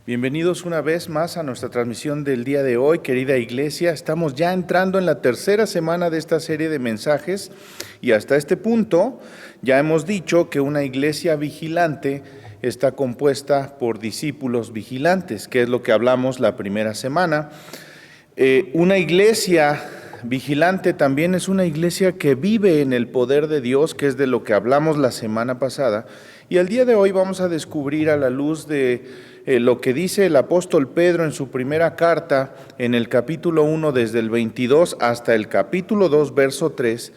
Bienvenidos una vez más a nuestra transmisión del día de hoy, querida iglesia. Estamos ya entrando en la tercera semana de esta serie de mensajes y hasta este punto ya hemos dicho que una iglesia vigilante está compuesta por discípulos vigilantes, que es lo que hablamos la primera semana. Una iglesia vigilante también es una iglesia que vive en el poder de Dios, que es de lo que hablamos la semana pasada. Y el día de hoy vamos a descubrir a la luz de lo que dice el apóstol Pedro en su primera carta, en el capítulo 1, desde el 22 hasta el capítulo 2, verso 3,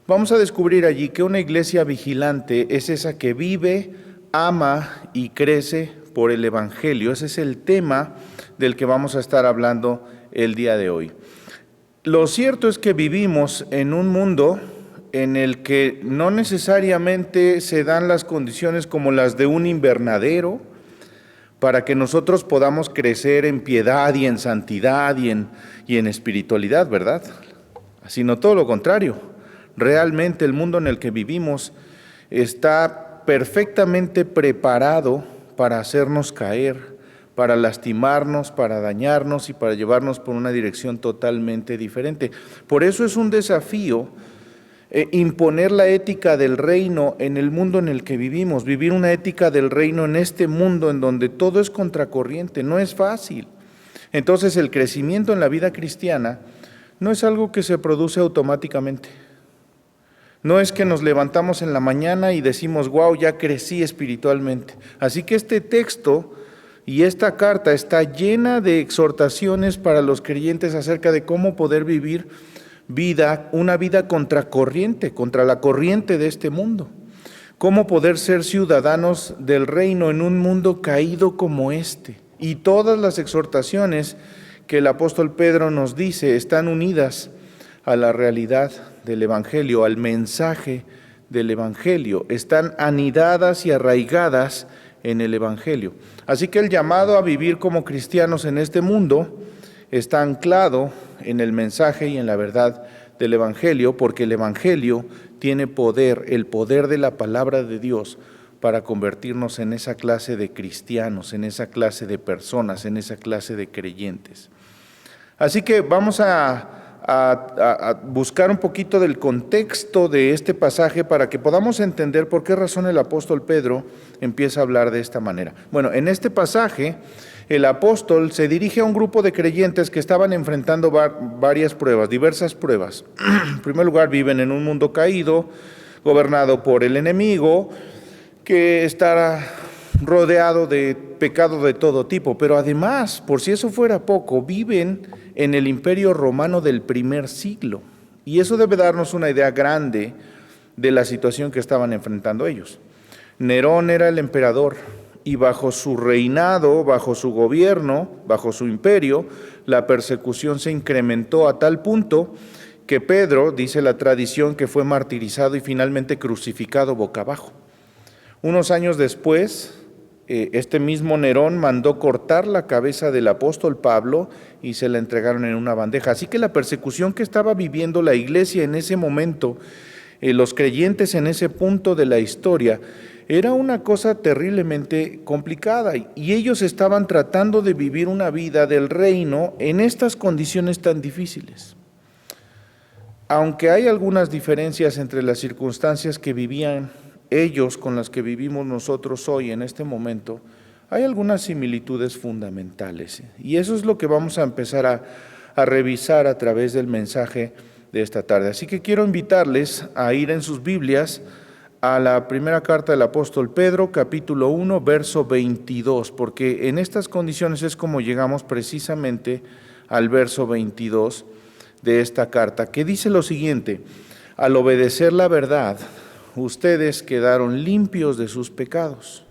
vamos a descubrir allí que una iglesia vigilante es esa que vive, ama y crece por el Evangelio. Ese es el tema del que vamos a estar hablando el día de hoy. Lo cierto es que vivimos en un mundo en el que no necesariamente se dan las condiciones como las de un invernadero para que nosotros podamos crecer en piedad y en santidad y en espiritualidad, ¿verdad? Sino todo lo contrario. Realmente el mundo en el que vivimos está perfectamente preparado para hacernos caer, para lastimarnos, para dañarnos y para llevarnos por una dirección totalmente diferente. Por eso es un desafío imponer la ética del reino en el mundo en el que vivimos, vivir una ética del reino en este mundo en donde todo es contracorriente, no es fácil. Entonces el crecimiento en la vida cristiana no es algo que se produce automáticamente. No es que nos levantamos en la mañana y decimos, wow, ya crecí espiritualmente. Así que este texto y esta carta está llena de exhortaciones para los creyentes acerca de cómo poder vivir una vida contracorriente, contra la corriente de este mundo. Cómo poder ser ciudadanos del reino en un mundo caído como este. Y todas las exhortaciones que el apóstol Pedro nos dice están unidas a la realidad del Evangelio, al mensaje del Evangelio. Están anidadas y arraigadas en el Evangelio. Así que el llamado a vivir como cristianos en este mundo está anclado en el mensaje y en la verdad del Evangelio, porque el Evangelio tiene poder, el poder de la palabra de Dios para convertirnos en esa clase de cristianos, en esa clase de personas, en esa clase de creyentes. Así que vamos a buscar un poquito del contexto de este pasaje para que podamos entender por qué razón el apóstol Pedro empieza a hablar de esta manera. Bueno, en este pasaje el apóstol se dirige a un grupo de creyentes que estaban enfrentando varias pruebas, diversas pruebas. En primer lugar, viven en un mundo caído, gobernado por el enemigo, que está rodeado de pecado de todo tipo, pero además, por si eso fuera poco, viven en el imperio romano del primer siglo. Y eso debe darnos una idea grande de la situación que estaban enfrentando ellos. Nerón era el emperador y bajo su reinado, bajo su gobierno, bajo su imperio, la persecución se incrementó a tal punto que Pedro, dice la tradición, que fue martirizado y finalmente crucificado boca abajo. Unos años después, este mismo Nerón mandó cortar la cabeza del apóstol Pablo y se la entregaron en una bandeja. Así que la persecución que estaba viviendo la iglesia en ese momento, los creyentes en ese punto de la historia, era una cosa terriblemente complicada y ellos estaban tratando de vivir una vida del reino en estas condiciones tan difíciles. Aunque hay algunas diferencias entre las circunstancias que vivían ellos con las que vivimos nosotros hoy en este momento, hay algunas similitudes fundamentales. Y eso es lo que vamos a empezar a revisar a través del mensaje de esta tarde. Así que quiero invitarles a ir en sus Biblias a la primera carta del apóstol Pedro, capítulo 1, verso 22, porque en estas condiciones es como llegamos precisamente al verso 22 de esta carta, que dice lo siguiente: al obedecer la verdad, ustedes quedaron limpios de sus pecados.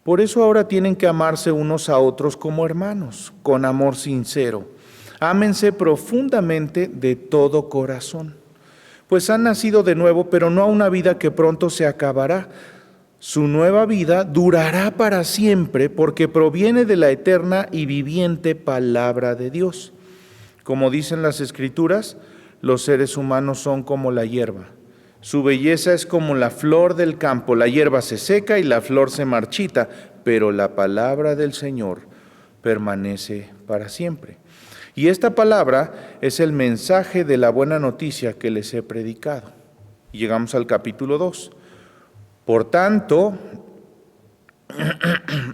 Por eso ahora tienen que amarse unos a otros como hermanos, con amor sincero. Ámense profundamente de todo corazón, pues han nacido de nuevo, pero no a una vida que pronto se acabará. Su nueva vida durará para siempre, porque proviene de la eterna y viviente palabra de Dios. Como dicen las Escrituras, los seres humanos son como la hierba. Su belleza es como la flor del campo. La hierba se seca y la flor se marchita, pero la palabra del Señor permanece para siempre. Y esta palabra es el mensaje de la buena noticia que les he predicado. Y llegamos al capítulo 2. Por tanto,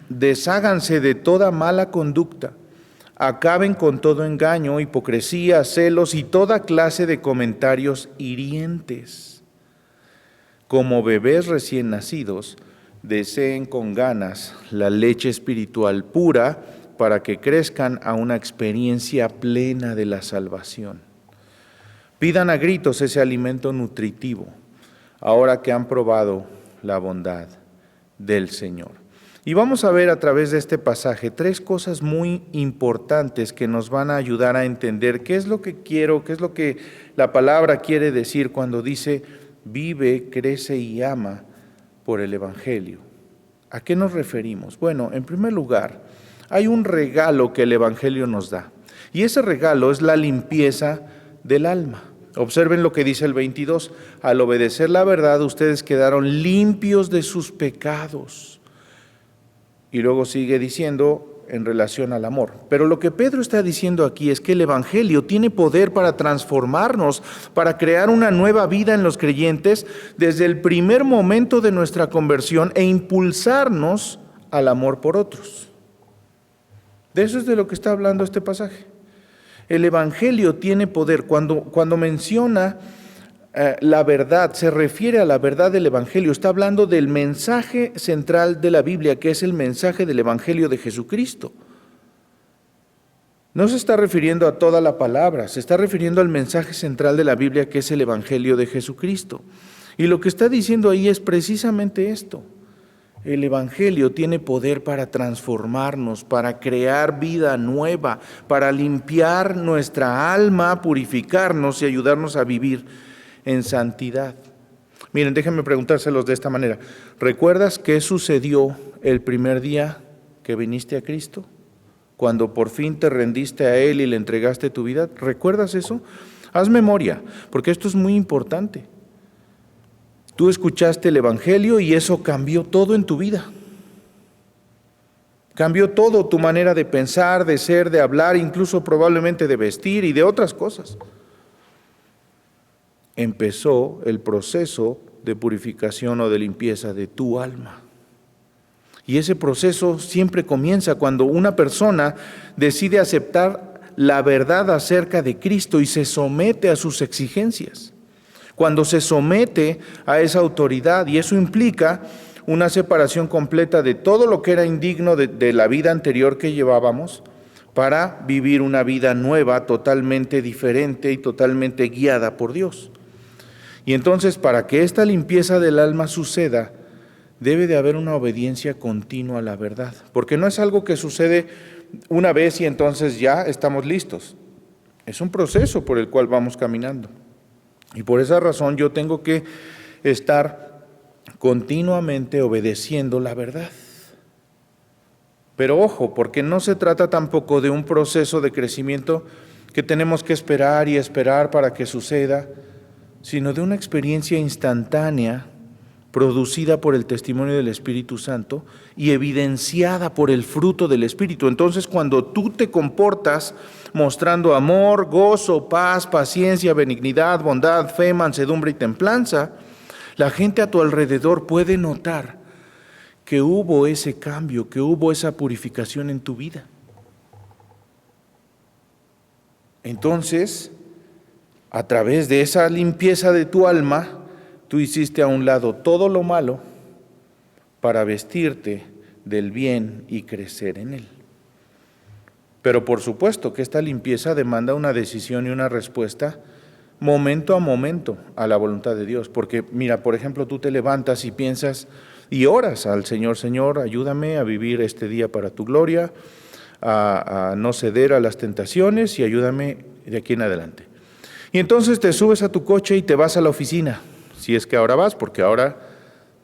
desháganse de toda mala conducta, acaben con todo engaño, hipocresía, celos y toda clase de comentarios hirientes. Como bebés recién nacidos, deseen con ganas la leche espiritual pura para que crezcan a una experiencia plena de la salvación. Pidan a gritos ese alimento nutritivo, ahora que han probado la bondad del Señor. Y vamos a ver a través de este pasaje 3 cosas muy importantes que nos van a ayudar a entender qué es lo que quiero, qué es lo que la palabra quiere decir cuando dice vive, crece y ama por el Evangelio. ¿A qué nos referimos? Bueno, en primer lugar, hay un regalo que el Evangelio nos da. Y ese regalo es la limpieza del alma. Observen lo que dice el 22. Al obedecer la verdad, ustedes quedaron limpios de sus pecados. Y luego sigue diciendo en relación al amor. Pero lo que Pedro está diciendo aquí es que el Evangelio tiene poder para transformarnos, para crear una nueva vida en los creyentes desde el primer momento de nuestra conversión e impulsarnos al amor por otros. De eso es de lo que está hablando este pasaje. El Evangelio tiene poder. Cuando menciona la verdad, se refiere a la verdad del Evangelio. Está hablando del mensaje central de la Biblia, que es el mensaje del Evangelio de Jesucristo. No se está refiriendo a toda la palabra, se está refiriendo al mensaje central de la Biblia, que es el Evangelio de Jesucristo. Y lo que está diciendo ahí es precisamente esto. El Evangelio tiene poder para transformarnos, para crear vida nueva, para limpiar nuestra alma, purificarnos y ayudarnos a vivir en santidad. Miren, déjenme preguntárselos de esta manera. ¿Recuerdas qué sucedió el primer día que viniste a Cristo? Cuando por fin te rendiste a Él y le entregaste tu vida. ¿Recuerdas eso? Haz memoria, porque esto es muy importante. Tú escuchaste el Evangelio y eso cambió todo en tu vida. Cambió todo, tu manera de pensar, de ser, de hablar, incluso probablemente de vestir y de otras cosas. Empezó el proceso de purificación o de limpieza de tu alma. Y ese proceso siempre comienza cuando una persona decide aceptar la verdad acerca de Cristo y se somete a sus exigencias. Cuando se somete a esa autoridad, y eso implica una separación completa de todo lo que era indigno de la vida anterior que llevábamos, para vivir una vida nueva, totalmente diferente y totalmente guiada por Dios. Y entonces, para que esta limpieza del alma suceda, debe de haber una obediencia continua a la verdad, porque no es algo que sucede una vez y entonces ya estamos listos. Es un proceso por el cual vamos caminando. Y por esa razón yo tengo que estar continuamente obedeciendo la verdad. Pero ojo, porque no se trata tampoco de un proceso de crecimiento que tenemos que esperar y esperar para que suceda, sino de una experiencia instantánea producida por el testimonio del Espíritu Santo y evidenciada por el fruto del Espíritu. Entonces, cuando tú te comportas mostrando amor, gozo, paz, paciencia, benignidad, bondad, fe, mansedumbre y templanza, la gente a tu alrededor puede notar que hubo ese cambio, que hubo esa purificación en tu vida. Entonces, a través de esa limpieza de tu alma, tú hiciste a un lado todo lo malo para vestirte del bien y crecer en él. Pero por supuesto que esta limpieza demanda una decisión y una respuesta momento a momento a la voluntad de Dios. Porque mira, por ejemplo, tú te levantas y piensas y oras al Señor: Señor, ayúdame a vivir este día para tu gloria, a no ceder a las tentaciones y ayúdame de aquí en adelante. Y entonces te subes a tu coche y te vas a la oficina, si es que ahora vas, porque ahora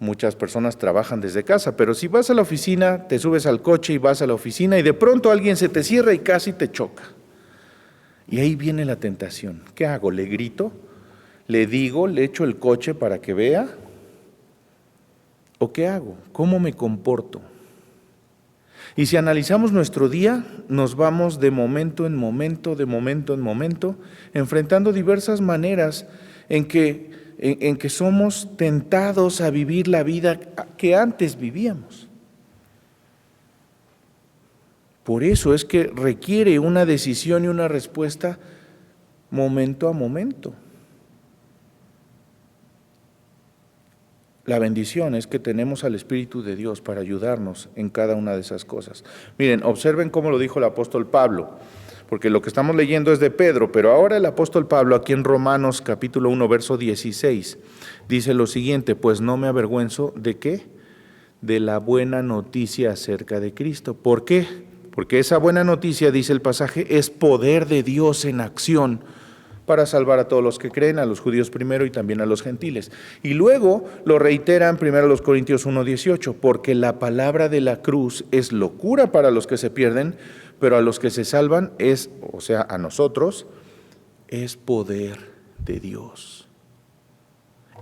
muchas personas trabajan desde casa, pero si vas a la oficina, te subes al coche y vas a la oficina y de pronto alguien se te cierra y casi te choca. Y ahí viene la tentación. ¿Qué hago? ¿Le grito? ¿Le digo? ¿Le echo el coche para que vea? ¿O qué hago? ¿Cómo me comporto? Y si analizamos nuestro día, nos vamos de momento en momento, enfrentando diversas maneras en que somos tentados a vivir la vida que antes vivíamos. Por eso es que requiere una decisión y una respuesta momento a momento. La bendición es que tenemos al Espíritu de Dios para ayudarnos en cada una de esas cosas. Miren, observen cómo lo dijo el apóstol Pablo, porque lo que estamos leyendo es de Pedro, pero ahora el apóstol Pablo aquí en Romanos capítulo 1, verso 16, dice lo siguiente: pues no me avergüenzo ¿de qué? De la buena noticia acerca de Cristo. ¿Por qué? Porque esa buena noticia, dice el pasaje, es poder de Dios en acción para salvar a todos los que creen, a los judíos primero y también a los gentiles. Y luego lo reiteran primero a los Corintios 1:18, porque la palabra de la cruz es locura para los que se pierden, pero a los que se salvan es, o sea, a nosotros, es poder de Dios.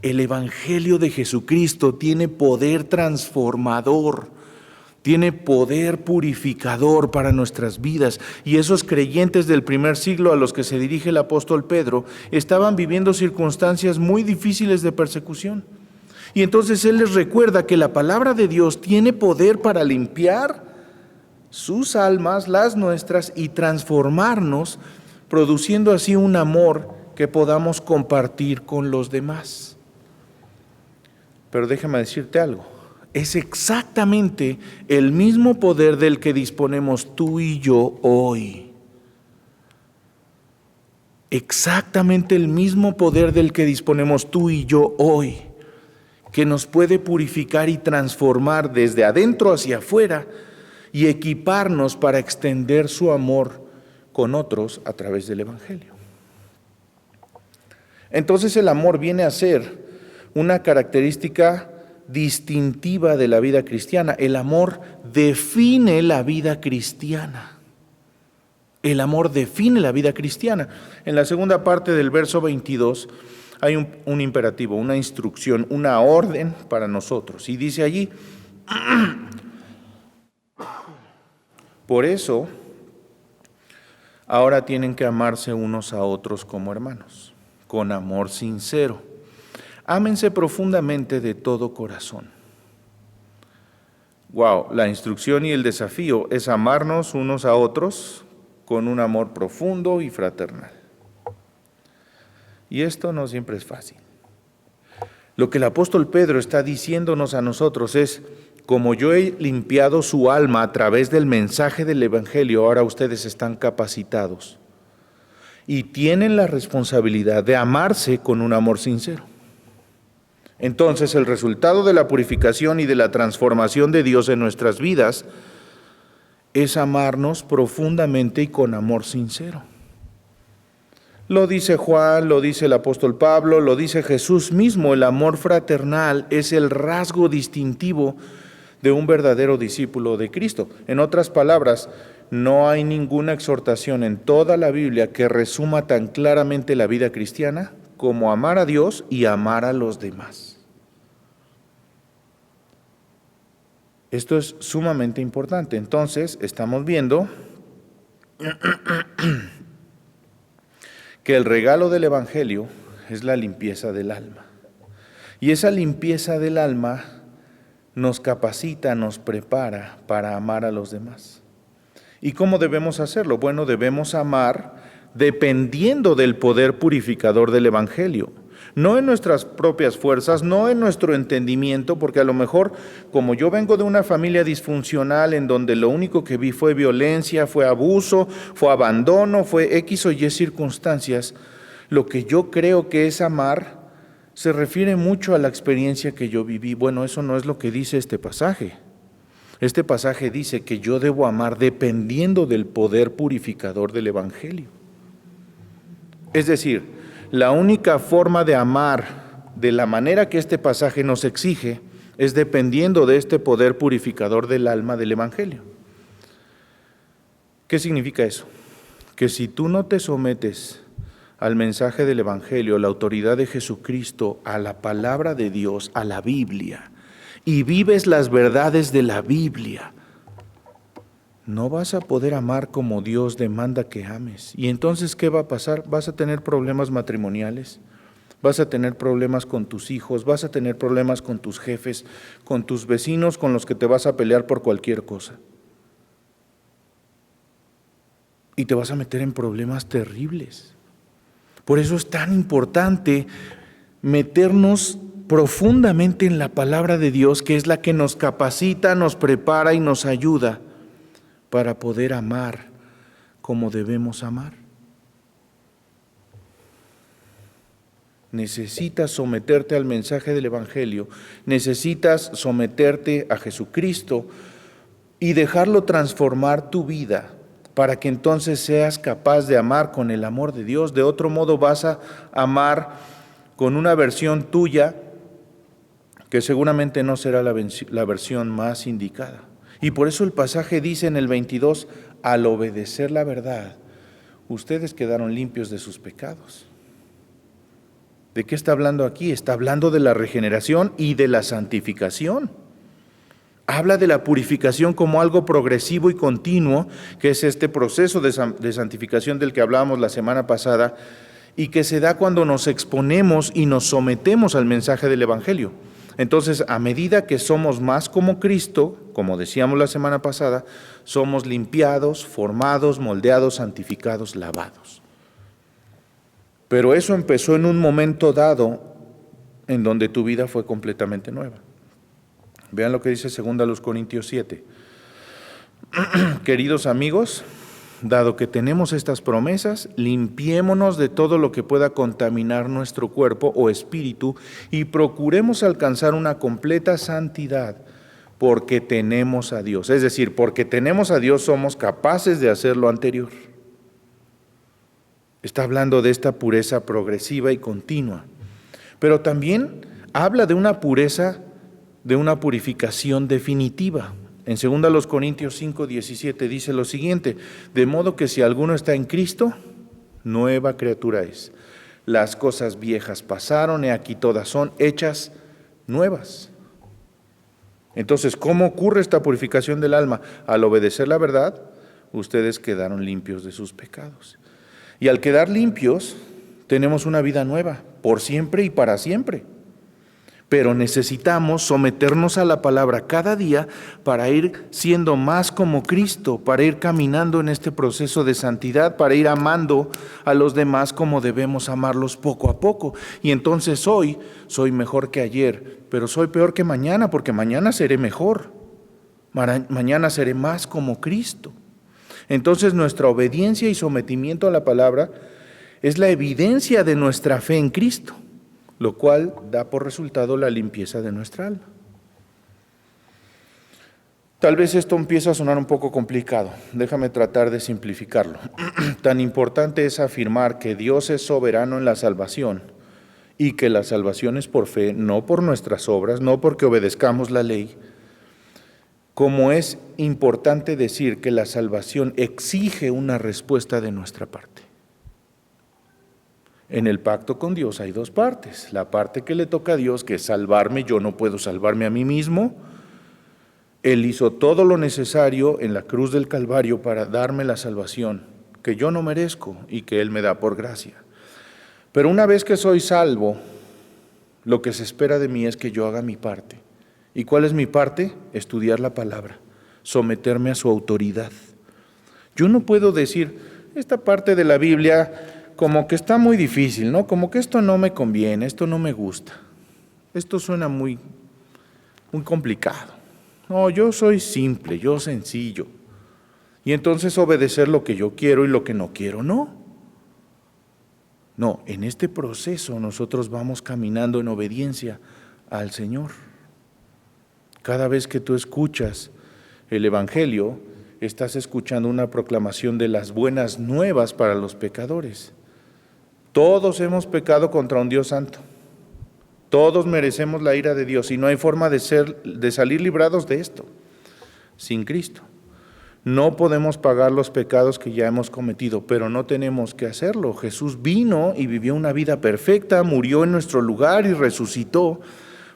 El Evangelio de Jesucristo tiene poder transformador, tiene poder purificador para nuestras vidas. Y esos creyentes del primer siglo a los que se dirige el apóstol Pedro estaban viviendo circunstancias muy difíciles de persecución. Y entonces él les recuerda que la palabra de Dios tiene poder para limpiar sus almas, las nuestras, y transformarnos, produciendo así un amor que podamos compartir con los demás. Pero déjame decirte algo. Es exactamente el mismo poder del que disponemos tú y yo hoy. Exactamente el mismo poder del que disponemos tú y yo hoy, que nos puede purificar y transformar desde adentro hacia afuera y equiparnos para extender su amor con otros a través del Evangelio. Entonces el amor viene a ser una característica distintiva de la vida cristiana. El amor define la vida cristiana. El amor define la vida cristiana. En la segunda parte del verso 22 hay un imperativo, una instrucción, una orden para nosotros. Y dice allí, por eso, ahora tienen que amarse unos a otros como hermanos, con amor sincero. Ámense profundamente de todo corazón. Wow, la instrucción y el desafío es amarnos unos a otros con un amor profundo y fraternal. Y esto no siempre es fácil. Lo que el apóstol Pedro está diciéndonos a nosotros es: como yo he limpiado su alma a través del mensaje del Evangelio, ahora ustedes están capacitados y tienen la responsabilidad de amarse con un amor sincero. Entonces, el resultado de la purificación y de la transformación de Dios en nuestras vidas es amarnos profundamente y con amor sincero. Lo dice Juan, lo dice el apóstol Pablo, lo dice Jesús mismo. El amor fraternal es el rasgo distintivo de un verdadero discípulo de Cristo. En otras palabras, no hay ninguna exhortación en toda la Biblia que resuma tan claramente la vida cristiana como amar a Dios y amar a los demás. Esto es sumamente importante. Entonces, estamos viendo que el regalo del Evangelio es la limpieza del alma. Y esa limpieza del alma nos capacita, nos prepara para amar a los demás. ¿Y cómo debemos hacerlo? Bueno, debemos amar dependiendo del poder purificador del Evangelio. No en nuestras propias fuerzas, no en nuestro entendimiento, porque a lo mejor, como yo vengo de una familia disfuncional en donde lo único que vi fue violencia, fue abuso, fue abandono, fue X o Y circunstancias, lo que yo creo que es amar se refiere mucho a la experiencia que yo viví. Bueno, eso no es lo que dice este pasaje. Este pasaje dice que yo debo amar dependiendo del poder purificador del Evangelio. Es decir, la única forma de amar de la manera que este pasaje nos exige es dependiendo de este poder purificador del alma del Evangelio. ¿Qué significa eso? Que si tú no te sometes al mensaje del Evangelio, a la autoridad de Jesucristo, a la palabra de Dios, a la Biblia, y vives las verdades de la Biblia, no vas a poder amar como Dios demanda que ames. Y entonces, ¿qué va a pasar? Vas a tener problemas matrimoniales, vas a tener problemas con tus hijos, vas a tener problemas con tus jefes, con tus vecinos con los que te vas a pelear por cualquier cosa. Y te vas a meter en problemas terribles. Por eso es tan importante meternos profundamente en la palabra de Dios, que es la que nos capacita, nos prepara y nos ayuda para poder amar como debemos amar. Necesitas someterte al mensaje del Evangelio, necesitas someterte a Jesucristo y dejarlo transformar tu vida para que entonces seas capaz de amar con el amor de Dios. De otro modo vas a amar con una versión tuya que seguramente no será la versión más indicada. Y por eso el pasaje dice en el 22, al obedecer la verdad, ustedes quedaron limpios de sus pecados. ¿De qué está hablando aquí? Está hablando de la regeneración y de la santificación. Habla de la purificación como algo progresivo y continuo, que es este proceso de santificación del que hablábamos la semana pasada, y que se da cuando nos exponemos y nos sometemos al mensaje del Evangelio. Entonces, a medida que somos más como Cristo, como decíamos la semana pasada, somos limpiados, formados, moldeados, santificados, lavados. Pero eso empezó en un momento dado en donde tu vida fue completamente nueva. Vean lo que dice 2 Corintios 7. Queridos amigos, dado que tenemos estas promesas, limpiémonos de todo lo que pueda contaminar nuestro cuerpo o espíritu y procuremos alcanzar una completa santidad porque tenemos a Dios. Es decir, porque tenemos a Dios somos capaces de hacer lo anterior. Está hablando de esta pureza progresiva y continua. Pero también habla de una pureza, de una purificación definitiva. En 2 Corintios 5:17 dice lo siguiente: de modo que si alguno está en Cristo, nueva criatura es. Las cosas viejas pasaron, y aquí todas son hechas nuevas. Entonces, ¿cómo ocurre esta purificación del alma? Al obedecer la verdad, ustedes quedaron limpios de sus pecados. Y al quedar limpios, tenemos una vida nueva, por siempre y para siempre. Pero necesitamos someternos a la palabra cada día para ir siendo más como Cristo, para ir caminando en este proceso de santidad, para ir amando a los demás como debemos amarlos poco a poco. Y entonces hoy soy mejor que ayer, pero soy peor que mañana, porque mañana seré mejor. Mañana seré más como Cristo. Entonces nuestra obediencia y sometimiento a la palabra es la evidencia de nuestra fe en Cristo, lo cual da por resultado la limpieza de nuestra alma. Tal vez esto empieza a sonar un poco complicado, déjame tratar de simplificarlo. Tan importante es afirmar que Dios es soberano en la salvación y que la salvación es por fe, no por nuestras obras, no porque obedezcamos la ley, como es importante decir que la salvación exige una respuesta de nuestra parte. En el pacto con Dios hay dos partes. La parte que le toca a Dios, que es salvarme, yo no puedo salvarme a mí mismo. Él hizo todo lo necesario en la cruz del Calvario para darme la salvación, que yo no merezco y que Él me da por gracia. Pero una vez que soy salvo, lo que se espera de mí es que yo haga mi parte. ¿Y cuál es mi parte? Estudiar la palabra, someterme a su autoridad. Yo no puedo decir, esta parte de la Biblia como que está muy difícil, ¿no? Como que esto no me conviene, esto no me gusta. Esto suena muy complicado. No, yo soy simple, yo sencillo. Y entonces obedecer lo que yo quiero y lo que no quiero, no. No, en este proceso nosotros vamos caminando en obediencia al Señor. Cada vez que tú escuchas el Evangelio, estás escuchando una proclamación de las buenas nuevas para los pecadores. Todos hemos pecado contra un Dios santo. Todos merecemos la ira de Dios y no hay forma de salir librados de esto sin Cristo. No podemos pagar los pecados que ya hemos cometido, pero no tenemos que hacerlo. Jesús vino y vivió una vida perfecta, murió en nuestro lugar y resucitó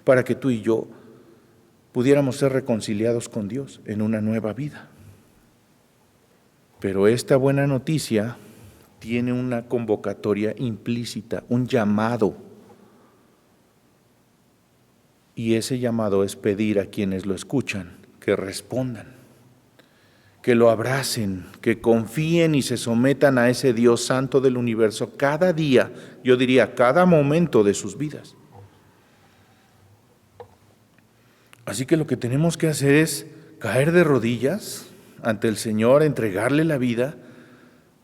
para que tú y yo pudiéramos ser reconciliados con Dios en una nueva vida. Pero esta buena noticia tiene una convocatoria implícita, un llamado. Y ese llamado es pedir a quienes lo escuchan que respondan, que lo abracen, que confíen y se sometan a ese Dios santo del universo cada día, yo diría cada momento de sus vidas. Así que lo que tenemos que hacer es caer de rodillas ante el Señor, entregarle la vida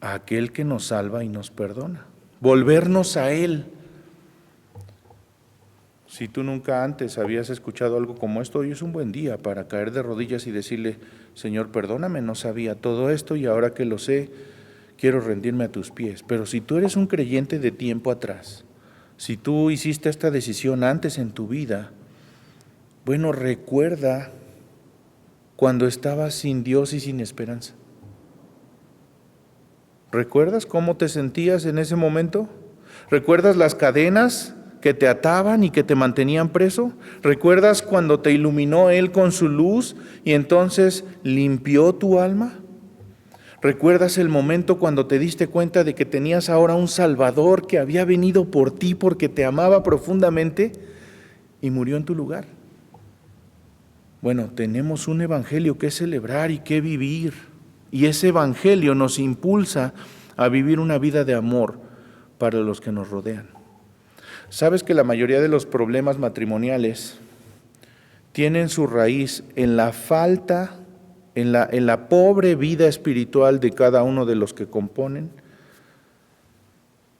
a aquel que nos salva y nos perdona, volvernos a Él. Si tú nunca antes habías escuchado algo como esto, hoy es un buen día para caer de rodillas y decirle: Señor, perdóname, no sabía todo esto y ahora que lo sé, quiero rendirme a tus pies. Pero si tú eres un creyente de tiempo atrás, si tú hiciste esta decisión antes en tu vida, bueno, recuerda cuando estabas sin Dios y sin esperanza. ¿Recuerdas cómo te sentías en ese momento? ¿Recuerdas las cadenas que te ataban y que te mantenían preso? ¿Recuerdas cuando te iluminó Él con su luz y entonces limpió tu alma? ¿Recuerdas el momento cuando te diste cuenta de que tenías ahora un Salvador que había venido por ti porque te amaba profundamente y murió en tu lugar? Bueno, tenemos un evangelio que celebrar y que vivir, y ese evangelio nos impulsa a vivir una vida de amor para los que nos rodean. ¿Sabes que la mayoría de los problemas matrimoniales tienen su raíz en la falta, en la pobre vida espiritual de cada uno de los que componen?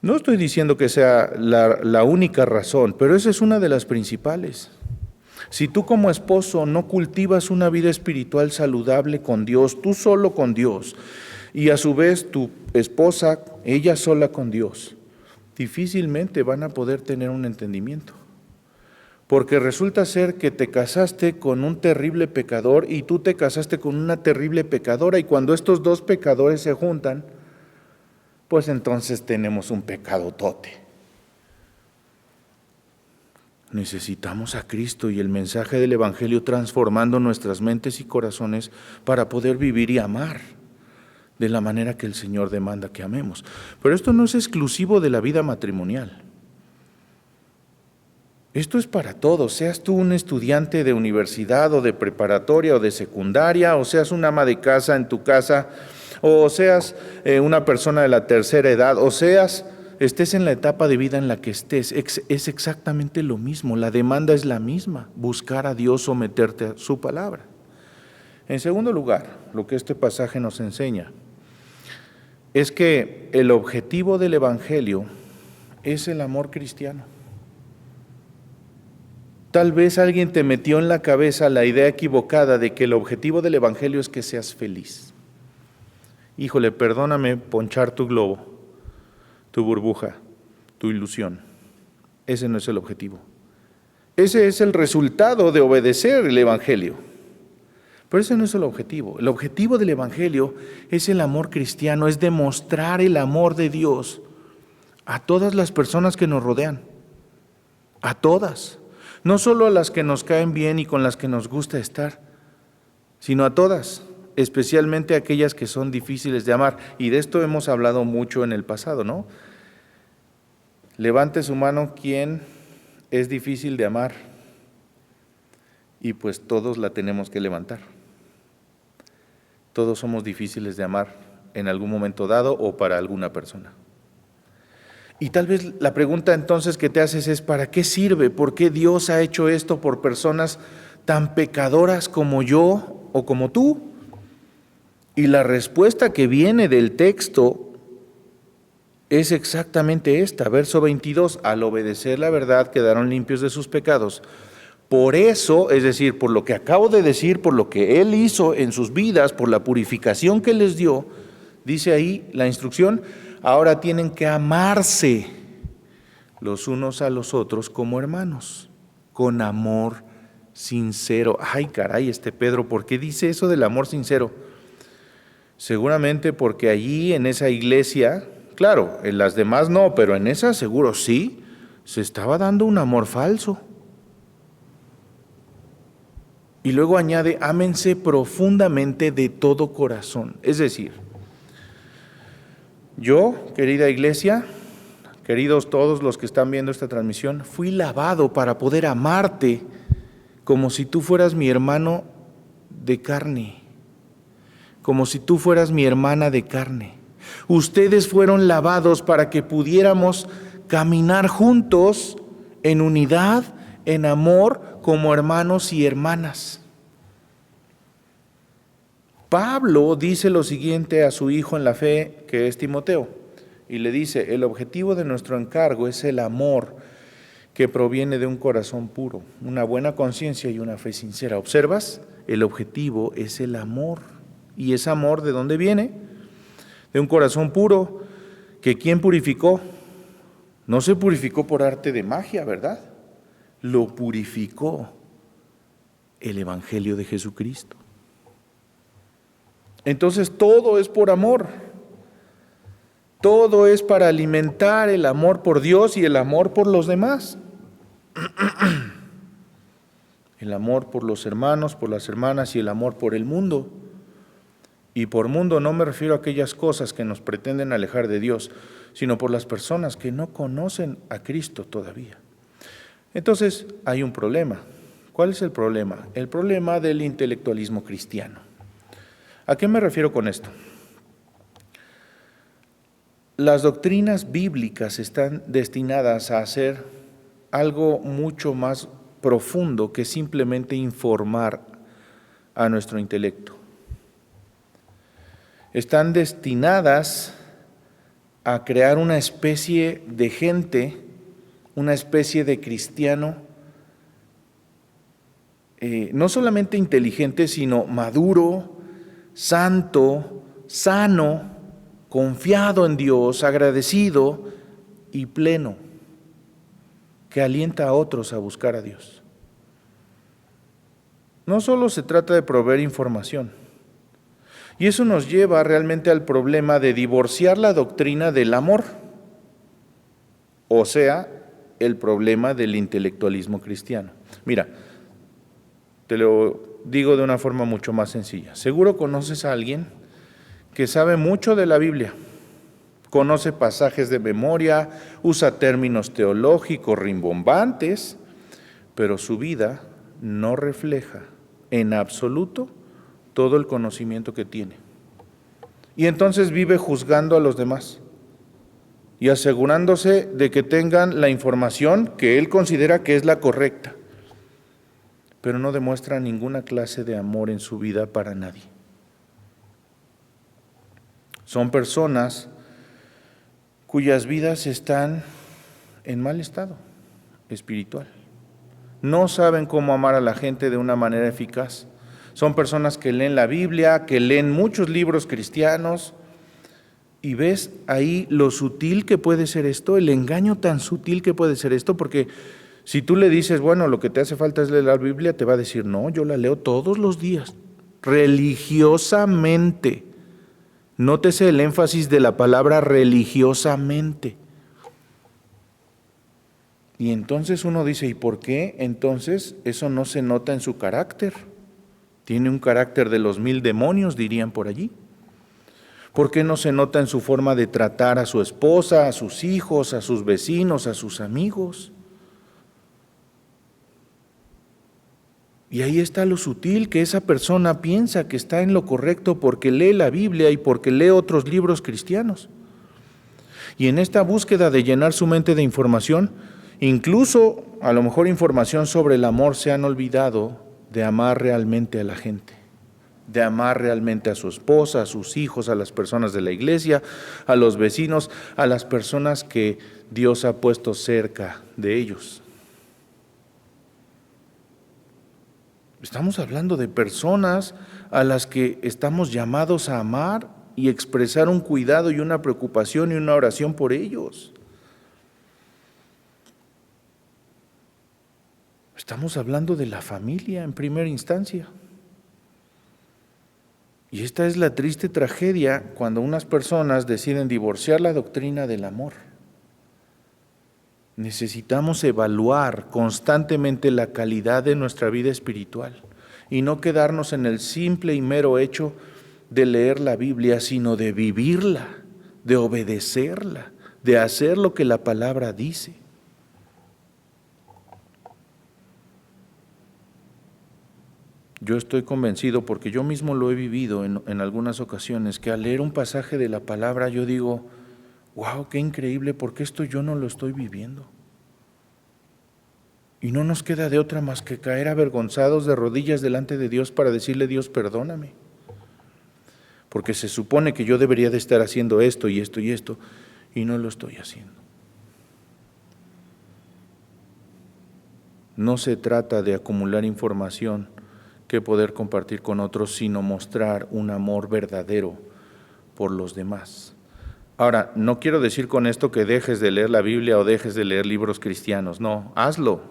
No estoy diciendo que sea la única razón, pero esa es una de las principales. Si tú como esposo no cultivas una vida espiritual saludable con Dios, tú solo con Dios, y a su vez tu esposa, ella sola con Dios, difícilmente van a poder tener un entendimiento. Porque resulta ser que te casaste con un terrible pecador y tú te casaste con una terrible pecadora, y cuando estos dos pecadores se juntan, pues entonces tenemos un pecadotote. Necesitamos a Cristo y el mensaje del Evangelio transformando nuestras mentes y corazones para poder vivir y amar de la manera que el Señor demanda que amemos. Pero esto no es exclusivo de la vida matrimonial. Esto es para todos, seas tú un estudiante de universidad o de preparatoria o de secundaria, o seas una ama de casa en tu casa, o seas una persona de la tercera edad, o estés en la etapa de vida en la que estés, es exactamente lo mismo, la demanda es la misma, buscar a Dios, someterte a su palabra. En segundo lugar, lo que este pasaje nos enseña es que el objetivo del Evangelio es el amor cristiano. Tal vez alguien te metió en la cabeza la idea equivocada de que el objetivo del Evangelio es que seas feliz. Híjole, perdóname ponchar tu globo, tu burbuja, tu ilusión. Ese no es el objetivo. Ese es el resultado de obedecer el Evangelio. Pero ese no es el objetivo. El objetivo del Evangelio es el amor cristiano, es demostrar el amor de Dios a todas las personas que nos rodean. A todas. No solo a las que nos caen bien y con las que nos gusta estar, sino a todas, especialmente a aquellas que son difíciles de amar. Y de esto hemos hablado mucho en el pasado, ¿no? Levante su mano quien es difícil de amar, y pues todos la tenemos que levantar. Todos somos difíciles de amar en algún momento dado o para alguna persona. Y tal vez la pregunta entonces que te haces es: ¿para qué sirve? ¿Por qué Dios ha hecho esto por personas tan pecadoras como yo o como tú? Y la respuesta que viene del texto es exactamente esta, verso 22, al obedecer la verdad quedaron limpios de sus pecados. Por eso, es decir, por lo que acabo de decir, por lo que Él hizo en sus vidas, por la purificación que les dio, dice ahí la instrucción, ahora tienen que amarse los unos a los otros como hermanos, con amor sincero. Ay, caray, Pedro, ¿por qué dice eso del amor sincero? Seguramente porque allí en esa iglesia, claro, en las demás no, pero en esa seguro sí, se estaba dando un amor falso. Y luego añade, ámense profundamente de todo corazón. Es decir, Yo, querida iglesia, queridos todos los que están viendo esta transmisión, fui lavado para poder amarte como si tú fueras mi hermano de carne, como si tú fueras mi hermana de carne. Ustedes fueron lavados para que pudiéramos caminar juntos en unidad, en amor, como hermanos y hermanas. Pablo dice lo siguiente a su hijo en la fe, que es Timoteo, y le dice: el objetivo de nuestro encargo es el amor que proviene de un corazón puro, una buena conciencia y una fe sincera. ¿Observas? El objetivo es el amor. ¿Y ese amor de dónde viene? De un corazón puro, que ¿quién purificó? No se purificó por arte de magia, ¿verdad? Lo purificó el Evangelio de Jesucristo. Entonces todo es por amor. Todo es para alimentar el amor por Dios y el amor por los demás. El amor por los hermanos, por las hermanas y el amor por el mundo. Y por mundo no me refiero a aquellas cosas que nos pretenden alejar de Dios, sino por las personas que no conocen a Cristo todavía. Entonces hay un problema. ¿Cuál es el problema? El problema del intelectualismo cristiano. ¿A qué me refiero con esto? Las doctrinas bíblicas están destinadas a hacer algo mucho más profundo que simplemente informar a nuestro intelecto. Están destinadas a crear una especie de gente, una especie de cristiano, no solamente inteligente, sino maduro, santo, sano, confiado en Dios, agradecido y pleno, que alienta a otros a buscar a Dios. No solo se trata de proveer información, y eso nos lleva realmente al problema de divorciar la doctrina del amor, o sea, el problema del intelectualismo cristiano. Mira, te lo digo de una forma mucho más sencilla. Seguro conoces a alguien que sabe mucho de la Biblia, conoce pasajes de memoria, usa términos teológicos rimbombantes, pero su vida no refleja en absoluto todo el conocimiento que tiene. Y entonces vive juzgando a los demás y asegurándose de que tengan la información que él considera que es la correcta, pero no demuestra ninguna clase de amor en su vida para nadie. Son personas cuyas vidas están en mal estado espiritual. No saben cómo amar a la gente de una manera eficaz. Son personas que leen la Biblia, que leen muchos libros cristianos, y ves ahí lo sutil que puede ser esto, el engaño tan sutil que puede ser esto, porque si tú le dices, bueno, lo que te hace falta es leer la Biblia, te va a decir, no, yo la leo todos los días, religiosamente. Nótese el énfasis de la palabra religiosamente. Y entonces uno dice, ¿y por qué? Entonces eso no se nota en su carácter. Tiene un carácter de los 1000 demonios, dirían por allí. ¿Por qué no se nota en su forma de tratar a su esposa, a sus hijos, a sus vecinos, a sus amigos? Y ahí está lo sutil, que esa persona piensa que está en lo correcto porque lee la Biblia y porque lee otros libros cristianos. Y en esta búsqueda de llenar su mente de información, incluso a lo mejor información sobre el amor, se han olvidado de amar realmente a la gente, de amar realmente a su esposa, a sus hijos, a las personas de la iglesia, a los vecinos, a las personas que Dios ha puesto cerca de ellos. Estamos hablando de personas a las que estamos llamados a amar y expresar un cuidado y una preocupación y una oración por ellos. Estamos hablando de la familia en primera instancia. Y esta es la triste tragedia cuando unas personas deciden divorciar la doctrina del amor. Necesitamos evaluar constantemente la calidad de nuestra vida espiritual y no quedarnos en el simple y mero hecho de leer la Biblia, sino de vivirla, de obedecerla, de hacer lo que la palabra dice. Yo estoy convencido, porque yo mismo lo he vivido en algunas ocasiones, que al leer un pasaje de la palabra yo digo, wow, qué increíble, porque esto yo no lo estoy viviendo. Y no nos queda de otra más que caer avergonzados de rodillas delante de Dios para decirle, Dios, perdóname. Porque se supone que yo debería de estar haciendo esto y esto y esto, y no lo estoy haciendo. No se trata de acumular información que poder compartir con otros, sino mostrar un amor verdadero por los demás. Ahora, no quiero decir con esto que dejes de leer la Biblia o dejes de leer libros cristianos, no, hazlo,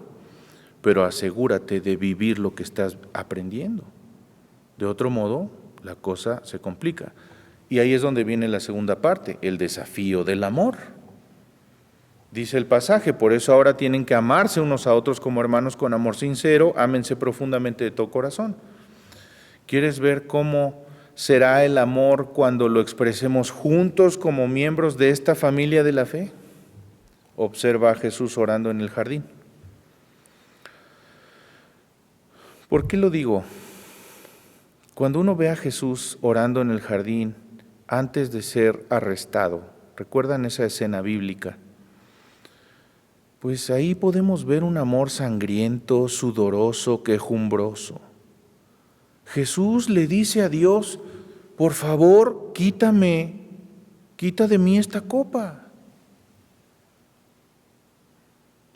pero asegúrate de vivir lo que estás aprendiendo. De otro modo, la cosa se complica. Y ahí es donde viene la segunda parte, el desafío del amor. Dice el pasaje, por eso ahora tienen que amarse unos a otros como hermanos con amor sincero, ámense profundamente de todo corazón. ¿Quieres ver cómo será el amor cuando lo expresemos juntos como miembros de esta familia de la fe? Observa a Jesús orando en el jardín. ¿Por qué lo digo? Cuando uno ve a Jesús orando en el jardín antes de ser arrestado, ¿recuerdan esa escena bíblica? Pues ahí podemos ver un amor sangriento, sudoroso, quejumbroso. Jesús le dice a Dios, por favor, quita de mí esta copa.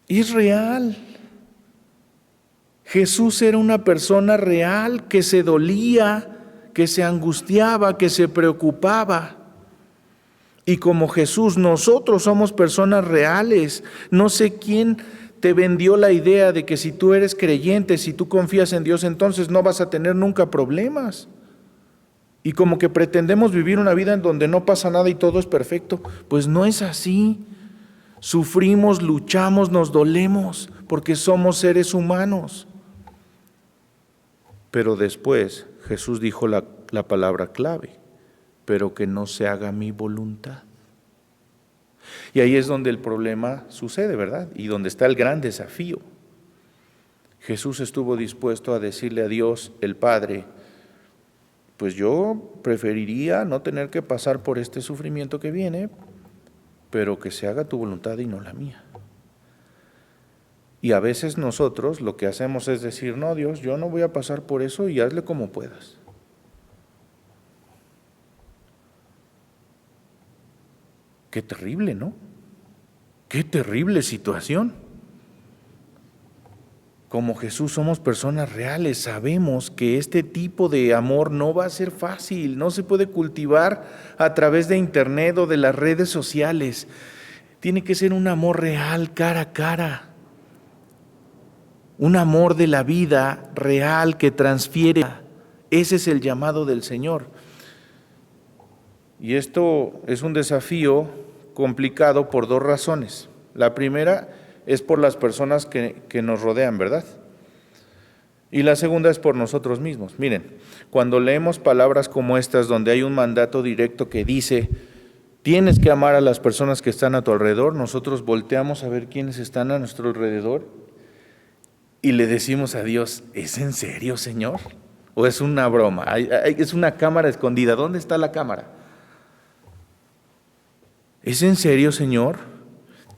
Es real. Jesús era una persona real que se dolía, que se angustiaba, que se preocupaba. Y como Jesús, nosotros somos personas reales. No sé quién te vendió la idea de que si tú eres creyente, si tú confías en Dios, entonces no vas a tener nunca problemas. Y como que pretendemos vivir una vida en donde no pasa nada y todo es perfecto. Pues no es así. Sufrimos, luchamos, nos dolemos, porque somos seres humanos. Pero después Jesús dijo la palabra clave, pero que no se haga mi voluntad. Y ahí es donde el problema sucede, ¿verdad? Y donde está el gran desafío. Jesús estuvo dispuesto a decirle a Dios, el Padre, pues yo preferiría no tener que pasar por este sufrimiento que viene, pero que se haga tu voluntad y no la mía. Y a veces nosotros lo que hacemos es decir, no, Dios, yo no voy a pasar por eso y hazle como puedas. Qué terrible, ¿no? Qué terrible situación. Como Jesús somos personas reales, sabemos que este tipo de amor no va a ser fácil, no se puede cultivar a través de internet o de las redes sociales. Tiene que ser un amor real, cara a cara. Un amor de la vida real que transfiere. Ese es el llamado del Señor. Y esto es un desafío complicado por dos razones. La primera es por las personas que nos rodean, ¿verdad? Y la segunda es por nosotros mismos. Miren, cuando leemos palabras como estas, donde hay un mandato directo que dice, tienes que amar a las personas que están a tu alrededor, nosotros volteamos a ver quiénes están a nuestro alrededor y le decimos a Dios, ¿es en serio, Señor? ¿O es una broma? Es una cámara escondida. ¿Dónde está la cámara? ¿Es en serio, Señor?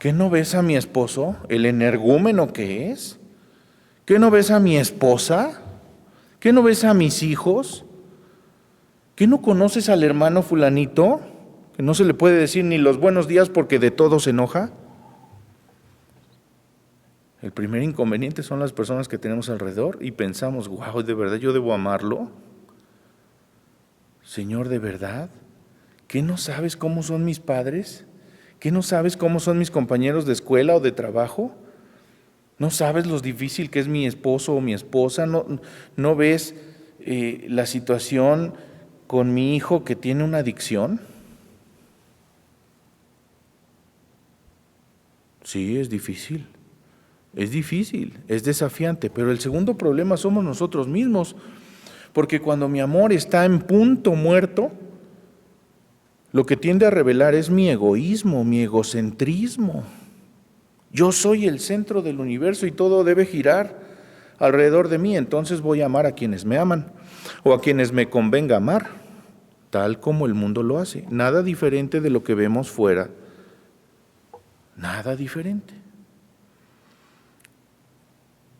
¿Qué no ves a mi esposo, el energúmeno que es? ¿Qué no ves a mi esposa? ¿Qué no ves a mis hijos? ¿Qué no conoces al hermano fulanito? Que no se le puede decir ni los buenos días porque de todo se enoja. El primer inconveniente son las personas que tenemos alrededor y pensamos, wow, ¿de verdad yo debo amarlo? Señor, ¿de verdad? ¿Qué no sabes cómo son mis padres? ¿Qué no sabes cómo son mis compañeros de escuela o de trabajo? ¿No sabes lo difícil que es mi esposo o mi esposa? ¿No ves la situación con mi hijo que tiene una adicción? Sí, es difícil, es desafiante, pero el segundo problema somos nosotros mismos, porque cuando mi amor está en punto muerto, lo que tiende a revelar es mi egoísmo, mi egocentrismo. Yo soy el centro del universo y todo debe girar alrededor de mí, entonces voy a amar a quienes me aman o a quienes me convenga amar, tal como el mundo lo hace. Nada diferente de lo que vemos fuera, nada diferente.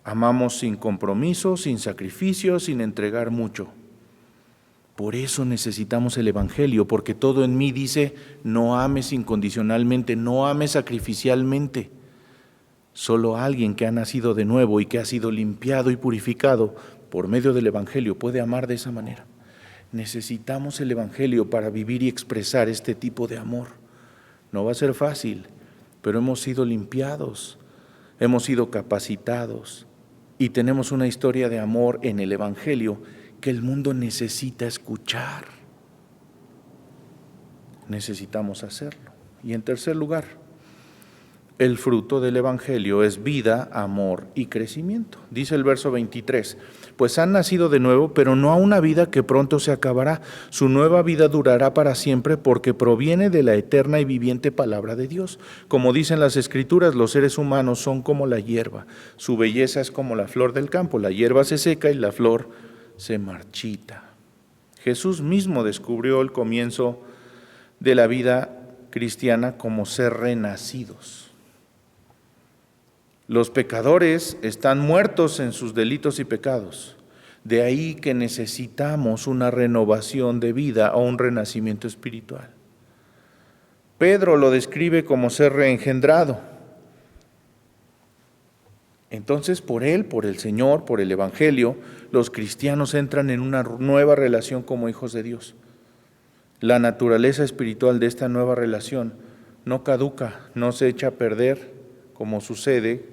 Amamos sin compromiso, sin sacrificio, sin entregar mucho. Por eso necesitamos el Evangelio, porque todo en mí dice, no ames incondicionalmente, no ames sacrificialmente. Solo alguien que ha nacido de nuevo y que ha sido limpiado y purificado por medio del Evangelio puede amar de esa manera. Necesitamos el Evangelio para vivir y expresar este tipo de amor. No va a ser fácil, pero hemos sido limpiados, hemos sido capacitados y tenemos una historia de amor en el Evangelio que el mundo necesita escuchar. Necesitamos hacerlo. Y en tercer lugar, el fruto del Evangelio es vida, amor y crecimiento. Dice el verso 23, pues han nacido de nuevo, pero no a una vida que pronto se acabará. Su nueva vida durará para siempre porque proviene de la eterna y viviente palabra de Dios. Como dicen las Escrituras, los seres humanos son como la hierba. Su belleza es como la flor del campo. La hierba se seca y la flor se marchita. Jesús mismo descubrió el comienzo de la vida cristiana como ser renacidos. Los pecadores están muertos en sus delitos y pecados. De ahí que necesitamos una renovación de vida o un renacimiento espiritual. Pedro lo describe como ser reengendrado. Entonces, por Él, por el Señor, por el Evangelio, los cristianos entran en una nueva relación como hijos de Dios. La naturaleza espiritual de esta nueva relación no caduca, no se echa a perder como sucede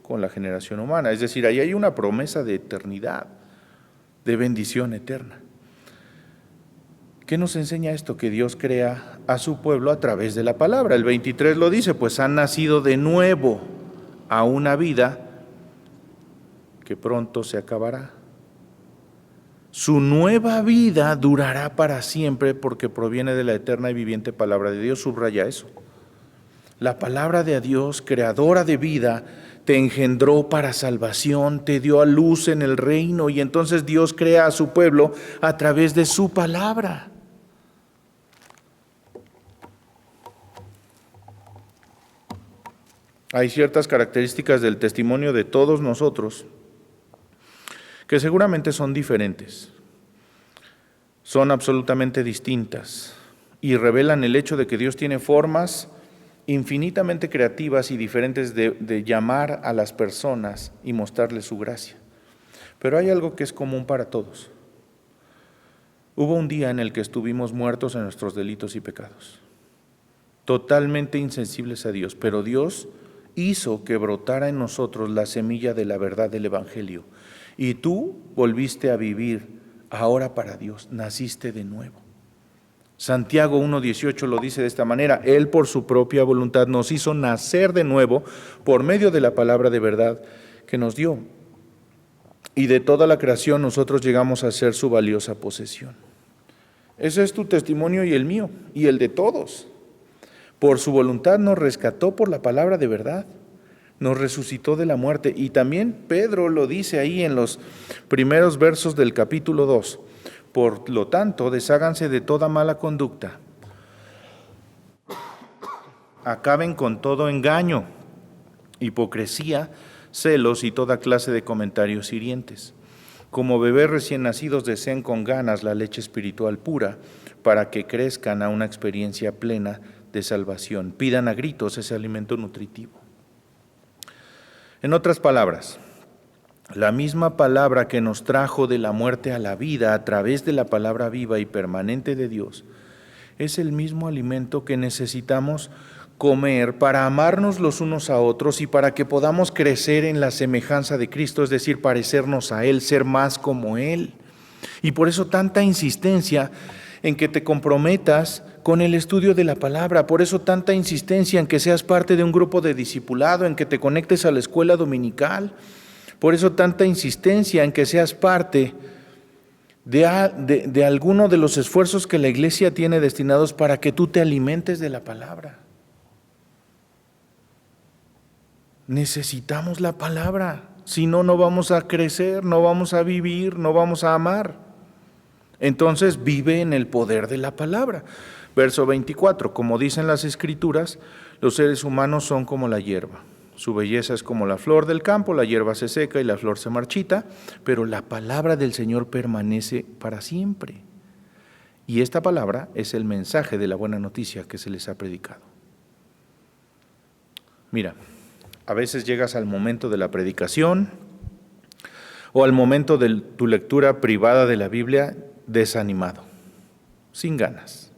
con la generación humana. Es decir, ahí hay una promesa de eternidad, de bendición eterna. ¿Qué nos enseña esto? Que Dios crea a su pueblo a través de la palabra. El 23 lo dice, pues han nacido de nuevo a una vida que pronto se acabará. Su nueva vida durará para siempre porque proviene de la eterna y viviente palabra de Dios. Subraya eso. La palabra de Dios, creadora de vida, te engendró para salvación, te dio a luz en el reino y entonces Dios crea a su pueblo a través de su palabra. Hay ciertas características del testimonio de todos nosotros que seguramente son diferentes, son absolutamente distintas y revelan el hecho de que Dios tiene formas infinitamente creativas y diferentes de llamar a las personas y mostrarles su gracia. Pero hay algo que es común para todos. Hubo un día en el que estuvimos muertos en nuestros delitos y pecados, totalmente insensibles a Dios, pero Dios hizo que brotara en nosotros la semilla de la verdad del Evangelio. Y tú volviste a vivir ahora para Dios, naciste de nuevo. Santiago 1:18 lo dice de esta manera, Él por su propia voluntad nos hizo nacer de nuevo por medio de la palabra de verdad que nos dio. Y de toda la creación nosotros llegamos a ser su valiosa posesión. Ese es tu testimonio y el mío, y el de todos. Por su voluntad nos rescató por la palabra de verdad, nos resucitó de la muerte. Y también Pedro lo dice ahí en los primeros versos del capítulo 2. Por lo tanto, desháganse de toda mala conducta. Acaben con todo engaño, hipocresía, celos y toda clase de comentarios hirientes. Como bebés recién nacidos deseen con ganas la leche espiritual pura para que crezcan a una experiencia plena de salvación. Pidan a gritos ese alimento nutritivo. En otras palabras, la misma palabra que nos trajo de la muerte a la vida a través de la palabra viva y permanente de Dios, es el mismo alimento que necesitamos comer para amarnos los unos a otros y para que podamos crecer en la semejanza de Cristo, es decir, parecernos a Él, ser más como Él. Y por eso tanta insistencia en que te comprometas con el estudio de la palabra, por eso tanta insistencia en que seas parte de un grupo de discipulado, en que te conectes a la escuela dominical. Por eso tanta insistencia en que seas parte de alguno de los esfuerzos que la iglesia tiene destinados para que tú te alimentes de la palabra. Necesitamos la palabra, si no, no vamos a crecer, no vamos a vivir, no vamos a amar. Entonces vive en el poder de la palabra. Verso 24, como dicen las Escrituras, los seres humanos son como la hierba. Su belleza es como la flor del campo, la hierba se seca y la flor se marchita, pero la palabra del Señor permanece para siempre. Y esta palabra es el mensaje de la buena noticia que se les ha predicado. Mira, a veces llegas al momento de la predicación o al momento de tu lectura privada de la Biblia desanimado, sin ganas.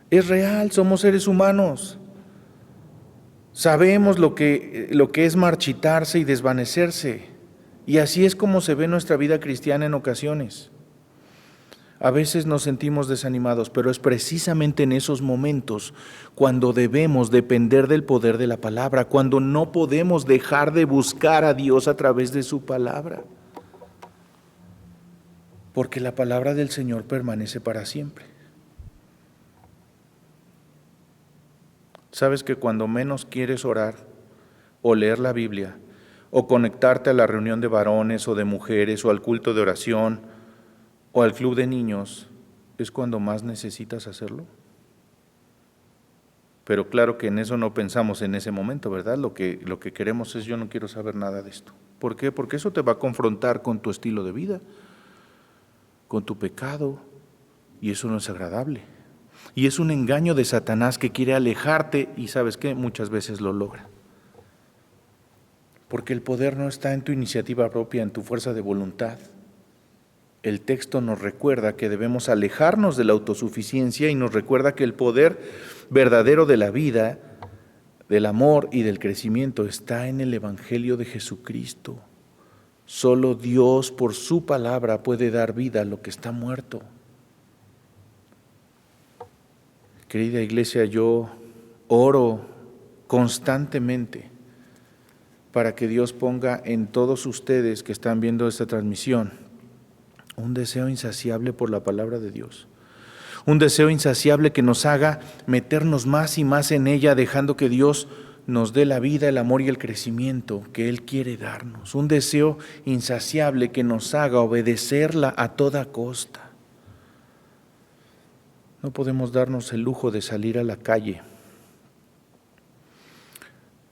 Es real, somos seres humanos. Sabemos lo que es marchitarse y desvanecerse, y así es como se ve nuestra vida cristiana en ocasiones. A veces nos sentimos desanimados, pero es precisamente en esos momentos cuando debemos depender del poder de la palabra, cuando no podemos dejar de buscar a Dios a través de su palabra. Porque la palabra del Señor permanece para siempre. Sabes que cuando menos quieres orar o leer la Biblia o conectarte a la reunión de varones o de mujeres o al culto de oración o al club de niños, es cuando más necesitas hacerlo. Pero claro que en eso no pensamos en ese momento, ¿verdad? Lo que queremos es: yo no quiero saber nada de esto. ¿Por qué? Porque eso te va a confrontar con tu estilo de vida, con tu pecado, y eso no es agradable. Y es un engaño de Satanás que quiere alejarte, y ¿sabes qué? Muchas veces lo logra. Porque el poder no está en tu iniciativa propia, en tu fuerza de voluntad. El texto nos recuerda que debemos alejarnos de la autosuficiencia y nos recuerda que el poder verdadero de la vida, del amor y del crecimiento está en el Evangelio de Jesucristo. Solo Dios por su palabra puede dar vida a lo que está muerto. Querida iglesia, yo oro constantemente para que Dios ponga en todos ustedes que están viendo esta transmisión un deseo insaciable por la palabra de Dios. Un deseo insaciable que nos haga meternos más y más en ella, dejando que Dios nos dé la vida, el amor y el crecimiento que Él quiere darnos. Un deseo insaciable que nos haga obedecerla a toda costa. No podemos darnos el lujo de salir a la calle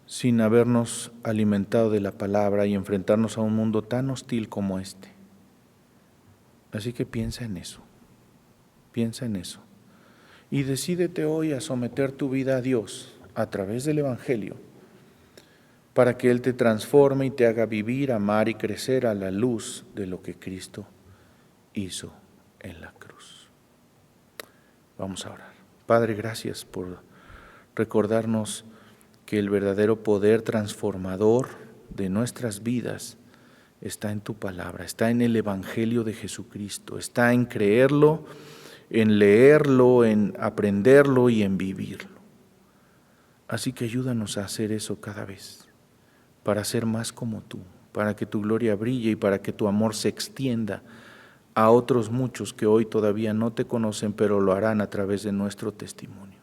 sin habernos alimentado de la palabra y enfrentarnos a un mundo tan hostil como este. Así que piensa en eso, y decídete hoy a someter tu vida a Dios a través del Evangelio, para que Él te transforme y te haga vivir, amar y crecer a la luz de lo que Cristo hizo en la cruz. Vamos a orar. Padre, gracias por recordarnos que el verdadero poder transformador de nuestras vidas está en tu palabra, está en el Evangelio de Jesucristo, está en creerlo, en leerlo, en aprenderlo y en vivirlo. Así que ayúdanos a hacer eso cada vez, para ser más como tú, para que tu gloria brille y para que tu amor se extienda a otros muchos que hoy todavía no te conocen, pero lo harán a través de nuestro testimonio.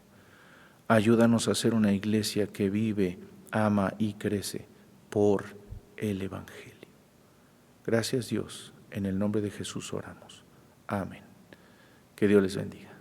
Ayúdanos a ser una iglesia que vive, ama y crece por el Evangelio. Gracias, Dios, en el nombre de Jesús oramos. Amén. Que Dios les bendiga.